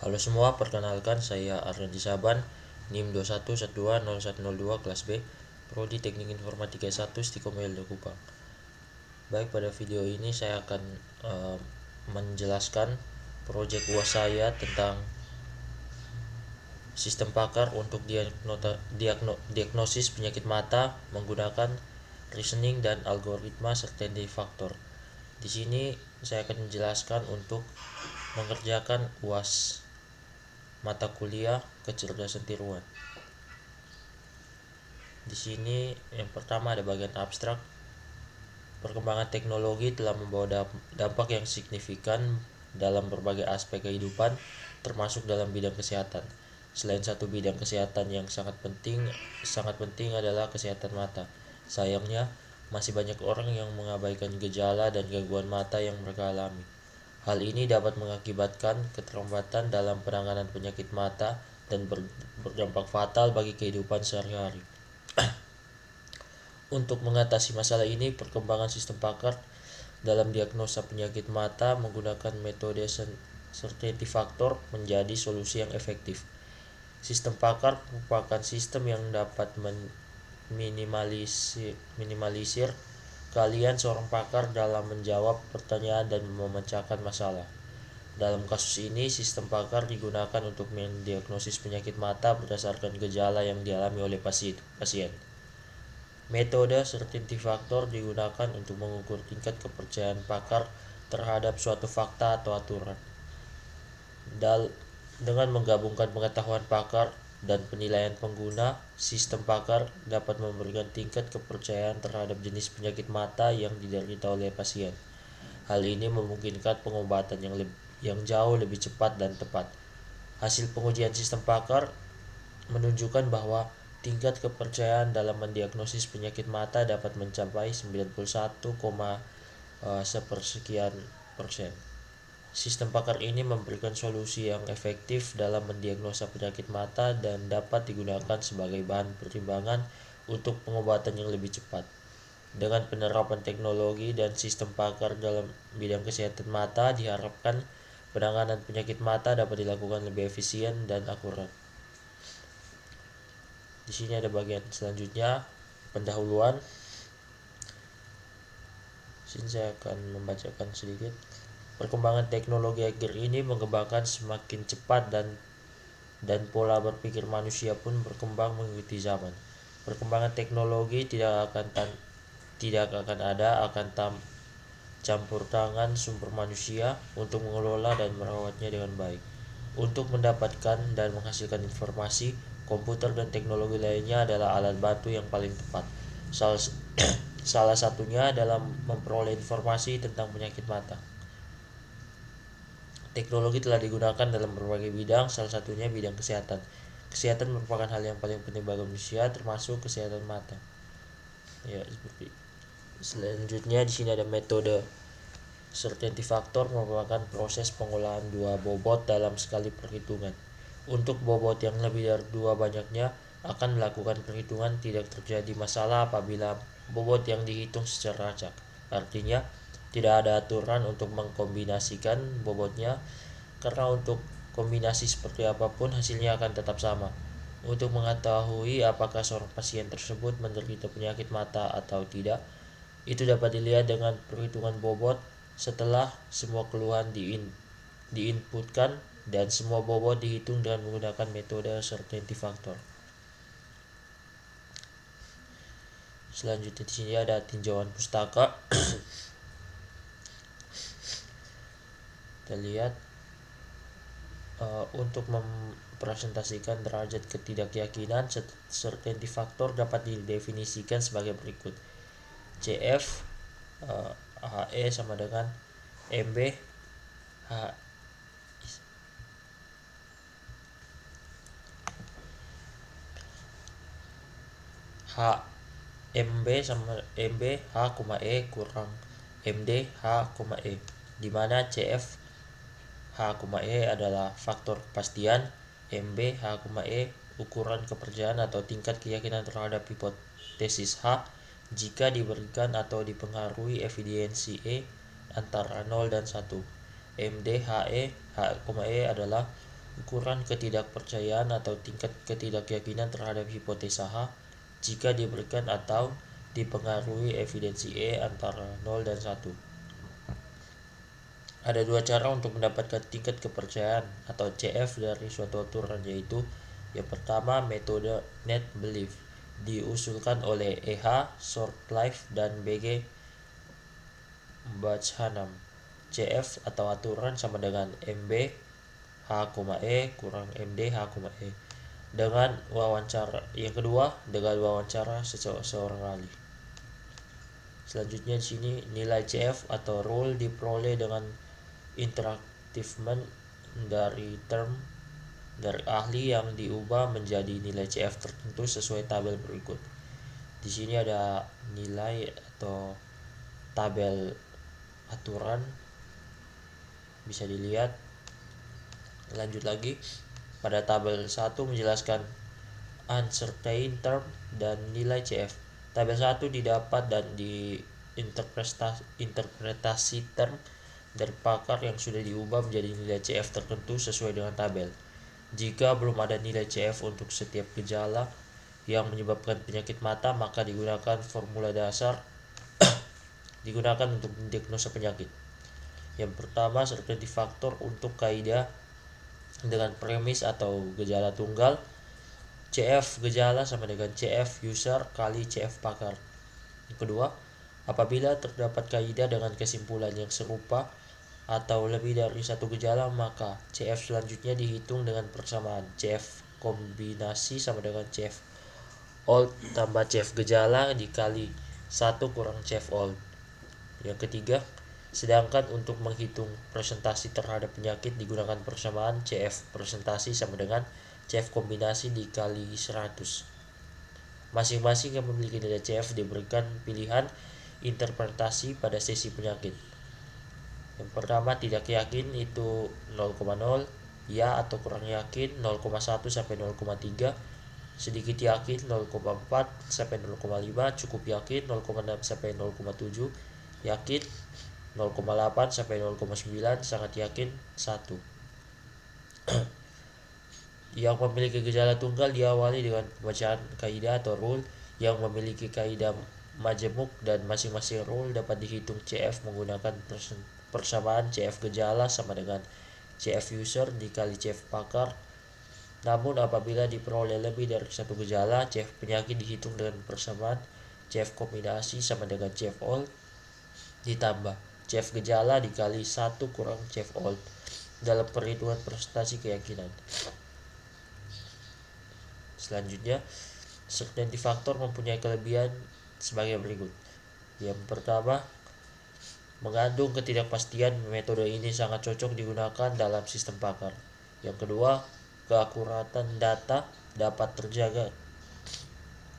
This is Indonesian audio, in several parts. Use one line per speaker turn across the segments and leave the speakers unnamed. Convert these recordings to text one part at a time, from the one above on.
Halo semua, perkenalkan saya Aryan Saban, NIM 21120102 kelas B, Prodi Teknik Informatika 1 Stikom Ilda Kupang. Baik, pada video ini saya akan menjelaskan proyek UAS saya tentang sistem pakar untuk diagnosis penyakit mata menggunakan reasoning dan algoritma certainty factor. Di sini saya akan menjelaskan untuk mengerjakan UAS mata kuliah kecerdasan tiruan. Di sini yang pertama ada bagian abstrak. Perkembangan teknologi telah membawa dampak yang signifikan dalam berbagai aspek kehidupan, termasuk dalam bidang kesehatan. Selain satu bidang kesehatan yang sangat penting adalah kesehatan mata. Sayangnya, masih banyak orang yang mengabaikan gejala dan gangguan mata yang mereka alami. Hal ini dapat mengakibatkan keterlambatan dalam penanganan penyakit mata dan berdampak fatal bagi kehidupan sehari-hari. Untuk mengatasi masalah ini, perkembangan sistem pakar dalam diagnosa penyakit mata menggunakan metode certainty factor menjadi solusi yang efektif. Sistem pakar merupakan sistem yang dapat minimalisir keahlian seorang pakar dalam menjawab pertanyaan dan memecahkan masalah. Dalam kasus ini, sistem pakar digunakan untuk mendiagnosis penyakit mata berdasarkan gejala yang dialami oleh pasien. Metode certainty factor digunakan untuk mengukur tingkat kepercayaan pakar terhadap suatu fakta atau aturan. Dengan menggabungkan pengetahuan pakar dan penilaian pengguna, sistem pakar dapat memberikan tingkat kepercayaan terhadap jenis penyakit mata yang diderita oleh pasien. Hal ini memungkinkan pengobatan yang jauh lebih cepat dan tepat. Hasil pengujian sistem pakar menunjukkan bahwa tingkat kepercayaan dalam mendiagnosis penyakit mata dapat mencapai 91,sepersekian%. Sistem pakar ini memberikan solusi yang efektif dalam mendiagnosa penyakit mata dan dapat digunakan sebagai bahan pertimbangan untuk pengobatan yang lebih cepat. Dengan penerapan teknologi dan sistem pakar dalam bidang kesehatan mata, diharapkan penanganan penyakit mata dapat dilakukan lebih efisien dan akurat. Di sini ada bagian selanjutnya, pendahuluan. Sini saya akan membacakan sedikit. Perkembangan teknologi akhir ini mengembangkan semakin cepat dan pola berpikir manusia pun berkembang mengikuti zaman. Perkembangan teknologi tidak akan ada campur tangan sumber manusia untuk mengelola dan merawatnya dengan baik. Untuk mendapatkan dan menghasilkan informasi, komputer dan teknologi lainnya adalah alat bantu yang paling tepat. Salah satunya dalam memperoleh informasi tentang penyakit mata. Teknologi telah digunakan dalam berbagai bidang, salah satunya bidang kesehatan. Kesehatan merupakan hal yang paling penting bagi manusia, termasuk kesehatan mata. Ya, seperti selanjutnya di sini ada metode certainty factor merupakan proses pengolahan dua bobot dalam sekali perhitungan. Untuk bobot yang lebih dari dua banyaknya akan melakukan perhitungan tidak terjadi masalah apabila bobot yang dihitung secara acak. Artinya, tidak ada aturan untuk mengkombinasikan bobotnya, karena untuk kombinasi seperti apapun hasilnya akan tetap sama. Untuk mengetahui apakah seorang pasien tersebut menderita penyakit mata atau tidak, itu dapat dilihat dengan perhitungan bobot setelah semua keluhan diinputkan dan semua bobot dihitung dengan menggunakan metode certainty factor. Selanjutnya di sini ada tinjauan pustaka. Kita lihat untuk mempresentasikan derajat ketidakyakinan, certainty factor dapat didefinisikan sebagai berikut. CF HE sama dengan MB MB sama MB H, E kurang MD H, E, di mana CF H, E adalah faktor kepastian, MB H, E ukuran kepercayaan atau tingkat keyakinan terhadap hipotesis H jika diberikan atau dipengaruhi evidensi E antara 0 dan 1. MD HE H, E adalah ukuran ketidakpercayaan atau tingkat ketidakyakinan terhadap hipotesa H jika diberikan atau dipengaruhi evidensi E antara 0 dan 1. Ada dua cara untuk mendapatkan tingkat kepercayaan atau CF dari suatu aturan, yaitu yang pertama metode net belief diusulkan oleh EH, Shortlife, dan BG Bachhanam. CF atau aturan sama dengan MB H,E kurang MD H,E dengan wawancara. Yang kedua dengan wawancara seseorang ahli. Selanjutnya di sini nilai CF atau rule diperoleh dengan interactivement dari term dari ahli yang diubah menjadi nilai CF tertentu sesuai tabel berikut. Di sini ada nilai atau tabel aturan, bisa dilihat. Lanjut lagi, pada tabel 1 menjelaskan uncertain term dan nilai CF. Tabel 1 didapat dan interpretasi term dari pakar yang sudah diubah menjadi nilai CF tertentu sesuai dengan tabel. Jika belum ada nilai CF untuk setiap gejala yang menyebabkan penyakit mata, maka digunakan formula dasar digunakan untuk mendiagnosa penyakit. Yang pertama, certainty factor untuk kaidah dengan premis atau gejala tunggal. CF gejala sama dengan CF user kali CF pakar. Yang kedua, apabila terdapat kaidah dengan kesimpulan yang serupa atau lebih dari satu gejala, maka CF selanjutnya dihitung dengan persamaan CF kombinasi sama dengan CF old tambah CF gejala dikali 1 kurang CF old. Yang ketiga, sedangkan untuk menghitung presentasi terhadap penyakit digunakan persamaan CF presentasi sama dengan CF kombinasi dikali 100. Masing-masing yang memiliki nilai CF diberikan pilihan interpretasi pada sesi penyakit. Yang pertama, tidak yakin itu 0,0, ya atau kurang yakin 0,1 sampai 0,3, sedikit yakin 0,4 sampai 0,5, cukup yakin 0,6 sampai 0,7, yakin 0,8 sampai 0,9, sangat yakin 1. Yang memiliki gejala tunggal diawali dengan pembacaan kaidah atau rule yang memiliki kaidah majemuk, dan masing-masing rule dapat dihitung CF menggunakan persamaan CF gejala sama dengan CF user dikali CF pakar. Namun apabila diperoleh lebih dari satu gejala, CF penyakit dihitung dengan persamaan CF kombinasi sama dengan CF old ditambah CF gejala dikali 1 kurang CF old dalam perhitungan presentasi keyakinan. Selanjutnya, certainty factor mempunyai kelebihan sebagai berikut. Yang pertama, mengandung ketidakpastian. Metode ini sangat cocok digunakan dalam sistem pakar. Yang kedua, keakuratan data dapat terjaga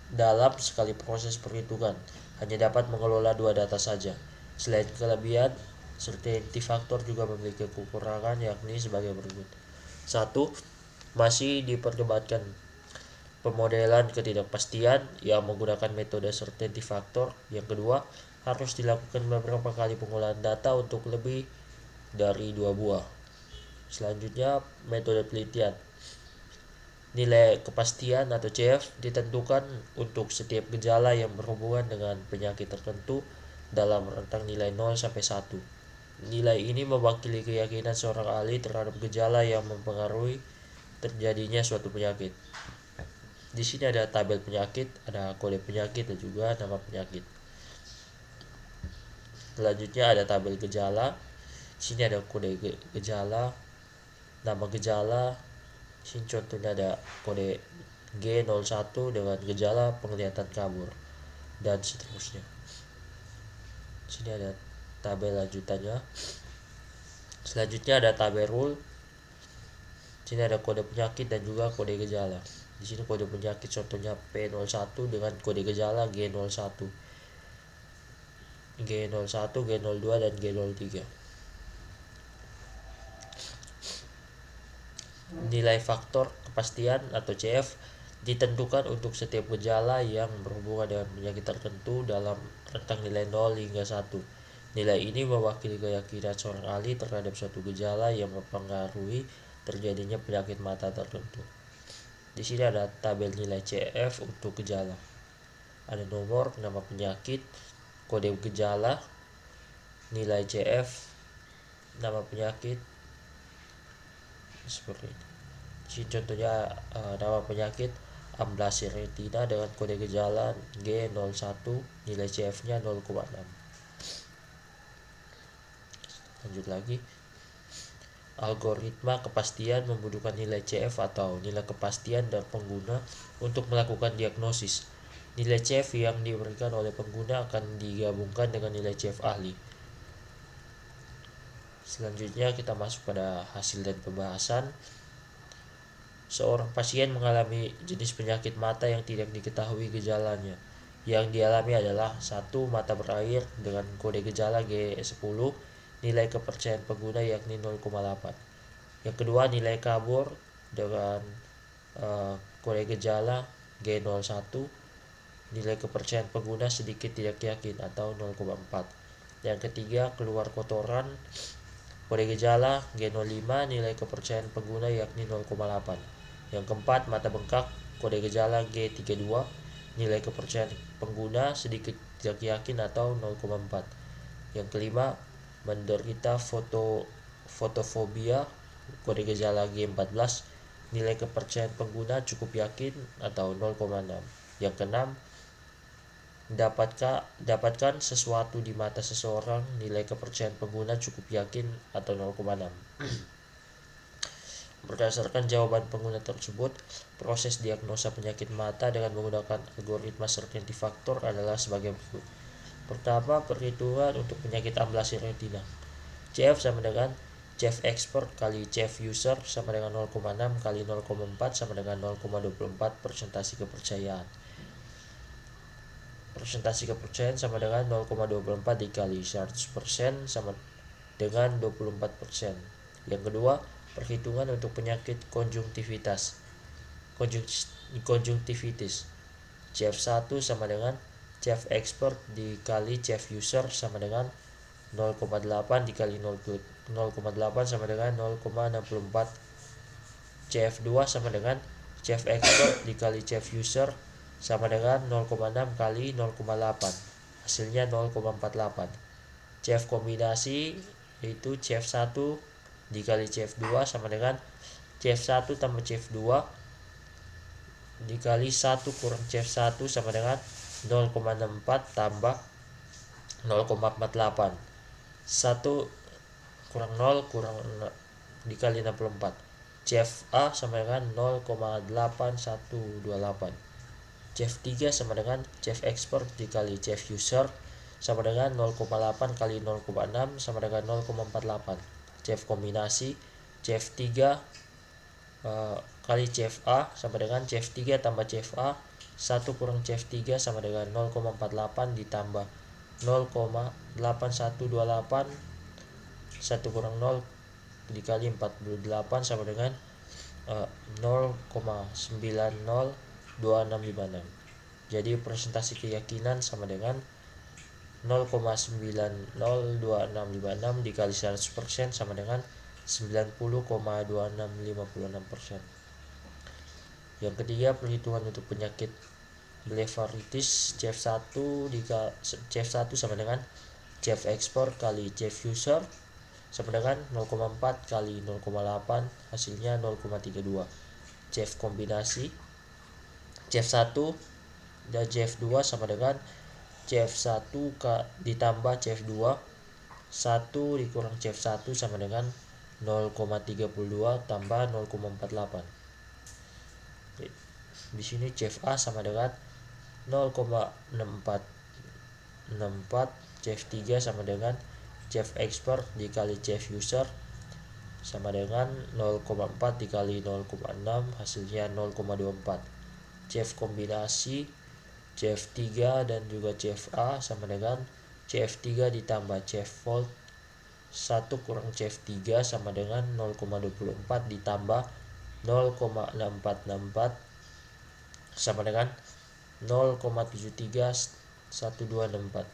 dalam sekali proses perhitungan, hanya dapat mengelola 2 data saja. Selain kelebihan, certainty factor juga memiliki kekurangan, yakni sebagai berikut. 1. Masih diperdebatkan pemodelan ketidakpastian yang menggunakan metode certainty factor. Yang kedua, harus dilakukan beberapa kali pengolahan data untuk lebih dari 2 buah. Selanjutnya, metode penelitian. Nilai kepastian atau CF ditentukan untuk setiap gejala yang berhubungan dengan penyakit tertentu dalam rentang nilai 0 sampai 1. Nilai ini mewakili keyakinan seorang ahli terhadap gejala yang mempengaruhi terjadinya suatu penyakit. Di sini ada tabel penyakit, ada kode penyakit, dan juga nama penyakit. Selanjutnya ada tabel gejala. Di sini ada kode gejala, nama gejala. Di sini contohnya ada kode G01 dengan gejala penglihatan kabur, dan seterusnya. Di sini ada tabel lanjutannya. Selanjutnya ada tabel rule. Di sini ada kode penyakit dan juga kode gejala. Di sini kode penyakit contohnya P01 dengan kode gejala G01, G01, G02, dan G03. Nilai faktor kepastian atau CF ditentukan untuk setiap gejala yang berhubungan dengan penyakit tertentu dalam rentang nilai 0 hingga 1. Nilai ini mewakili keyakinan seorang ahli terhadap suatu gejala yang mempengaruhi terjadinya penyakit mata tertentu. Di sini ada tabel nilai CF untuk gejala. Ada nomor, nama penyakit, kode gejala, nilai CF, nama penyakit, seperti ini. Contohnya nama penyakit ablasi retina dengan kode gejala G01, nilai CF-nya 0,6. Lanjut lagi. Algoritma kepastian membutuhkan nilai CF atau nilai kepastian dari pengguna untuk melakukan diagnosis. Nilai CF yang diberikan oleh pengguna akan digabungkan dengan nilai CF ahli. Selanjutnya kita masuk pada hasil dan pembahasan. Seorang pasien mengalami jenis penyakit mata yang tidak diketahui gejalanya. Yang dialami adalah 1. Mata berair dengan kode gejala G10, nilai kepercayaan pengguna yakni 0,8. Yang kedua, nilai kabur dengan kode gejala G01, nilai kepercayaan pengguna sedikit tidak yakin atau 0,4. Yang ketiga, keluar kotoran, kode gejala G05, nilai kepercayaan pengguna yakni 0,8. Yang keempat, mata bengkak, kode gejala G32, nilai kepercayaan pengguna sedikit tidak yakin atau 0,4. Yang kelima, menderita fotofobia, kode gejala G14, nilai kepercayaan pengguna cukup yakin atau 0,6. Yang keenam, dapatkan sesuatu di mata seseorang, nilai kepercayaan pengguna cukup yakin atau 0,6. Berdasarkan jawaban pengguna tersebut, proses diagnosa penyakit mata dengan menggunakan algoritma certainty factor adalah sebagai berikut. Pertama, perhitungan untuk penyakit ablasi retina. CF sama dengan CF expert kali CF user sama dengan 0,6 kali 0,4 sama dengan 0,24 persentase kepercayaan. Persentase kepercayaan sama dengan 0,24 dikali 100% sama dengan 24%. Yang kedua, perhitungan untuk penyakit konjungtivitis. CF1 sama dengan CF expert dikali CF user sama dengan 0,8 dikali 0,8 sama dengan 0,64. CF2 sama dengan CF expert dikali CF user sama dengan 0,6 kali 0,8, hasilnya 0,48. CF kombinasi yaitu CF1 dikali CF2 sama dengan CF1 tambah CF2 dikali 1 kurang CF1 sama dengan 0,64 tambah 0,48. 1 kurang 0 kurang dikali 64. CFA sama dengan 0,8128. CF3 sama dengan CF expert dikali CF user sama dengan 0,8 kali 0,6 sama dengan 0,48. CF kombinasi CF3 kali CFA sama dengan CF3 tambah CFA, 1 kurang CF3 sama dengan 0,48 ditambah 0,8128, 1 kurang 0 dikali 48 sama dengan 0,902656. Jadi persentase keyakinan sama dengan 0,902656 dikali 100% sama dengan 90,2656%. Yang ketiga, perhitungan untuk penyakit blefaritis. CF1 sama dengan CF expert kali CF user sama dengan 0,4 kali 0,8, hasilnya 0,32. CF kombinasi CF1 dan CF2 sama dengan CF1 ditambah CF2, 1 dikurang CF1 sama dengan 0,32 tambah 0,48. Di sini CFA sama dengan 0,64, CF3 sama dengan CF expert dikali CF user sama dengan 0,4 dikali 0,6, hasilnya 0,24. CF kombinasi CF3 dan juga CFA sama dengan CF3 ditambah CF volt, 1 kurang CF3 sama dengan 0,24 ditambah 0,6464 sama dengan 0,731264.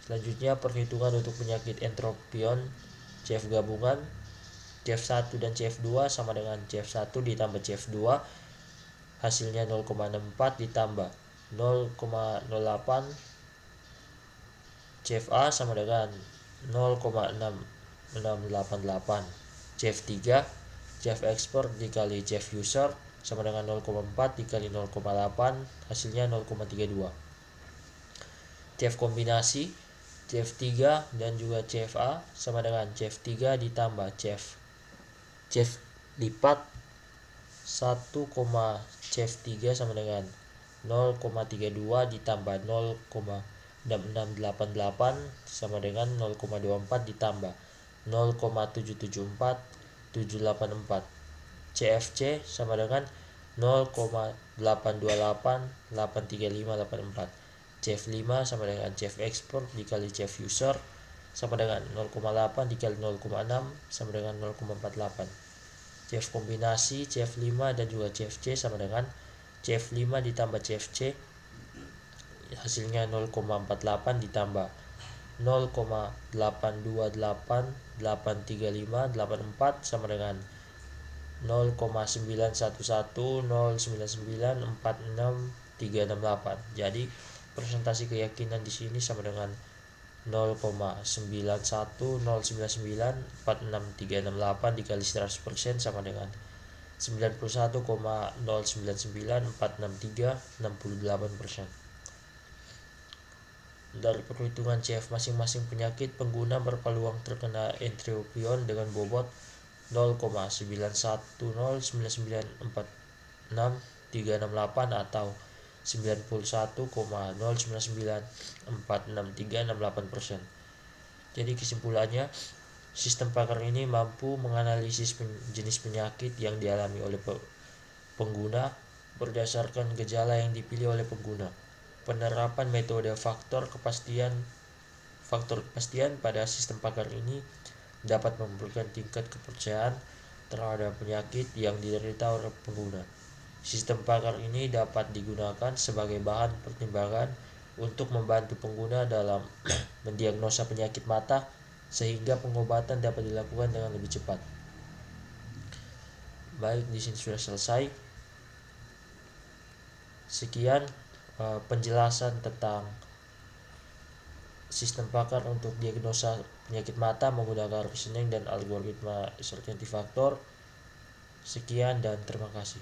Selanjutnya perhitungan untuk penyakit entropion CF gabungan. CF1 dan CF2 sama dengan CF1 ditambah CF2, hasilnya 0,64 ditambah 0,08 CFA sama dengan 0,6688. CF3 CF ekspor dikali CF user sama dengan 0,4 dikali 0,8, hasilnya 0,32. CF kombinasi CF3 dan juga CFA sama dengan CF3 ditambah CF lipat 1, CF3 sama dengan 0,32 ditambah 0,6688 sama dengan 0,24 ditambah 0,774784. CFC sama dengan 0,8288354. CF5 sama dengan CF ekspor dikali CF user sama dengan 0,8 dikali 0,6 sama dengan 0,48. CF kombinasi CF5 dan juga CFC sama dengan CF5 ditambah CFC, hasilnya 0,48 ditambah 0,8288354 sama dengan 0,9110994638. Jadi presentasi keyakinan di sini sama dengan 0,9109946368 dikali 100% sama dengan 91,09946368%. Dari perhitungan CF masing-masing penyakit, pengguna berpeluang terkena enteropion dengan bobot 0,9109946368 atau 91,09946368%. Jadi kesimpulannya, sistem pakar ini mampu menganalisis jenis penyakit yang dialami oleh pengguna berdasarkan gejala yang dipilih oleh pengguna. Penerapan metode faktor kepastian pada sistem pakar ini dapat memberikan tingkat kepercayaan terhadap penyakit yang diderita oleh pengguna. Sistem pakar ini dapat digunakan sebagai bahan pertimbangan untuk membantu pengguna dalam mendiagnosa penyakit mata sehingga pengobatan dapat dilakukan dengan lebih cepat. Baik, di sini sudah selesai. Sekian penjelasan tentang sistem pakar untuk diagnosa penyakit mata menggunakan reasoning dan algoritma certainty factor. Sekian dan terima kasih.